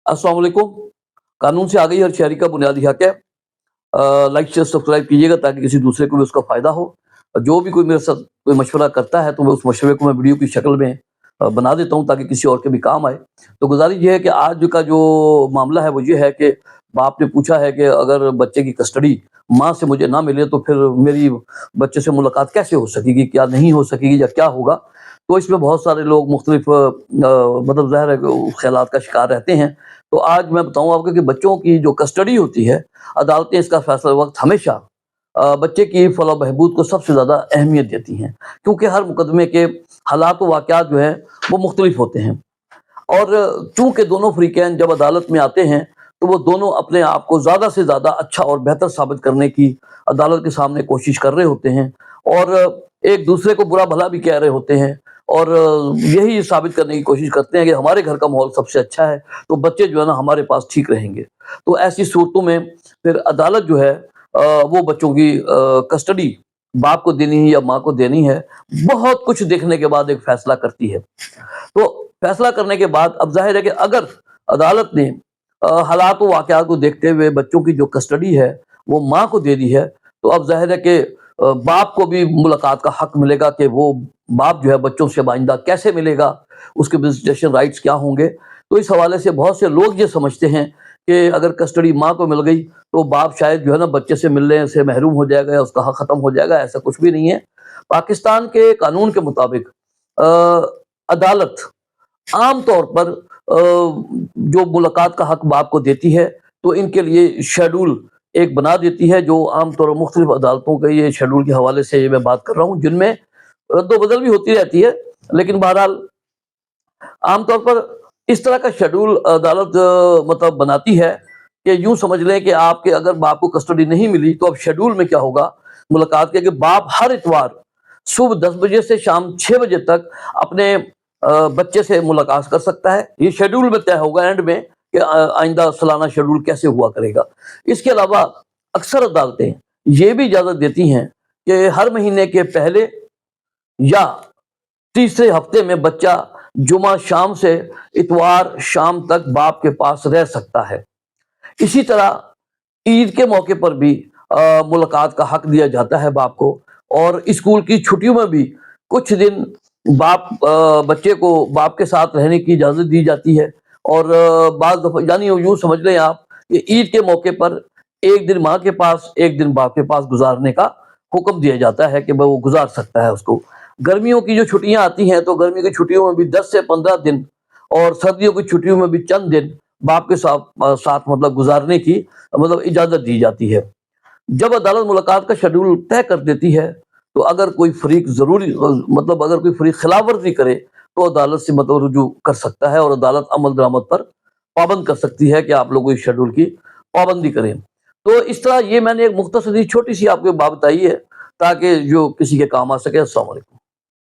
अस्सलाम वालेकुम। कानून से आगे हर शहरी का बुनियादी हक है। लाइक शेयर सब्सक्राइब कीजिएगा ताकि किसी दूसरे को भी उसका फ़ायदा हो। जो भी कोई मेरे साथ कोई मशवरा करता है तो मैं उस मशवरे को मैं वीडियो की शक्ल में बना देता हूँ ताकि किसी और के भी काम आए। तो गुज़ारिश ये है कि आज का जो मामला है वो ये है कि बाप ने पूछा है कि अगर बच्चे की कस्टडी माँ से मुझे ना मिले तो फिर मेरी बच्चे से मुलाकात कैसे हो सकेगी? क्या नहीं हो सकेगी या क्या होगा? तो इसमें बहुत सारे लोग मुख्तलिफ मतलब ज़ाहिर है कि ख़्यालात का शिकार रहते हैं। तो आज मैं बताऊँ आपको कि बच्चों की जो कस्टडी होती है, अदालतें इसका फ़ैसला वक़्त हमेशा बच्चे की फलाह बहबूद को सबसे ज़्यादा अहमियत देती हैं, क्योंकि हर मुकदमे के हालात व वाक़यात जो हैं वो मुख्तलिफ होते हैं। और चूँकि दोनों फ़रीक़ैन जब अदालत में आते हैं, तो वो दोनों अपने आप को ज़्यादा से ज़्यादा अच्छा और बेहतर साबित करने की अदालत के सामने कोशिश कर रहे होते हैं और एक दूसरे को बुरा भला भी कह रहे होते हैं और यही साबित करने की कोशिश करते हैं कि हमारे घर का माहौल सबसे अच्छा है, तो बच्चे जो है ना हमारे पास ठीक रहेंगे। तो ऐसी सूरतों में फिर अदालत जो है वो बच्चों की कस्टडी बाप को देनी है या माँ को देनी है, बहुत कुछ देखने के बाद एक फ़ैसला करती है। तो फैसला करने के बाद अब ज़ाहिर है कि अगर अदालत ने हालात व वाक़यात को देखते हुए बच्चों की जो कस्टडी है, वो माँ को दे दी है, तो अब ज़ाहिर है कि बाप को भी मुलाकात का हक़ मिलेगा कि वो बाप जो है बच्चों से बाइंदा कैसे मिलेगा, उसके विज़िटेशन राइट्स क्या होंगे। तो इस हवाले से बहुत से लोग ये समझते हैं कि अगर कस्टडी माँ को मिल गई, तो बाप शायद जो है ना बच्चे से मिलने से महरूम हो जाएगा या उसका हक़ ख़त्म हो जाएगा, ऐसा कुछ भी नहीं है। पाकिस्तान के कानून के मुताबिक अदालत आम तौर पर जो मुलाकात का हक बाप को देती है, तो इनके लिए शेड्यूल एक बना देती है, जो आम तौर पर मुख्तलिफ अदालतों के ये शेड्यूल के हवाले से ये मैं बात कर रहा हूँ, जिनमें रद्द-ओ-बदल भी होती रहती है, लेकिन बहरहाल आम तौर पर इस तरह का शेड्यूल अदालत मतलब बनाती है कि यूँ समझ लें कि आपके अगर बाप को कस्टडी नहीं मिली, तो अब शेड्यूल में क्या होगा मुलाकात के कि बाप हर इतवार सुबह 10 बजे से शाम 6 बजे तक अपने बच्चे से मुलाकात कर सकता है। ये शेड्यूल में तय होगा एंड में कि आइंदा सालाना शेड्यूल कैसे हुआ करेगा। इसके अलावा अक्सर अदालतें ये भी इजाज़त देती हैं कि हर महीने के पहले या तीसरे हफ्ते में बच्चा जुमा शाम से इतवार शाम तक बाप के पास रह सकता है। इसी तरह ईद के मौके पर भी मुलाकात का हक दिया जाता है बाप को और स्कूल की छुट्टियों में भी कुछ दिन बाप बच्चे को बाप के साथ रहने की इजाज़त दी जाती है और बाज़ दफ़ा यानी यूँ समझ लें आप कि ईद के मौके पर एक दिन माँ के पास, एक दिन बाप के पास गुज़ारने का हुक्म दिया जाता है कि वो गुज़ार सकता है उसको। गर्मियों की जो छुट्टियाँ आती हैं, तो गर्मी की छुट्टियों में भी 10 से 15 दिन और सर्दियों की छुट्टियों में भी चंद दिन बाप के साथ मतलब गुज़ारने की मतलब इजाज़त दी जाती है। जब अदालत मुलाकात का शेड्यूल तय कर देती है, तो अगर कोई फ़रीक ज़रूरी मतलब अगर कोई फ़रीक खिलाफ़वर्ज़ी करे, तो अदालत से मतलब रुजू कर सकता है और अदालत अमल दरामद पर पाबंद कर सकती है कि आप लोग इस शेड्यूल की पाबंदी करें। तो इस तरह ये मैंने एक मुख्तसर सी छोटी-सी आपको बात बताई है, ताकि जो किसी के काम आ सके। अस्सलाम वालेकुम।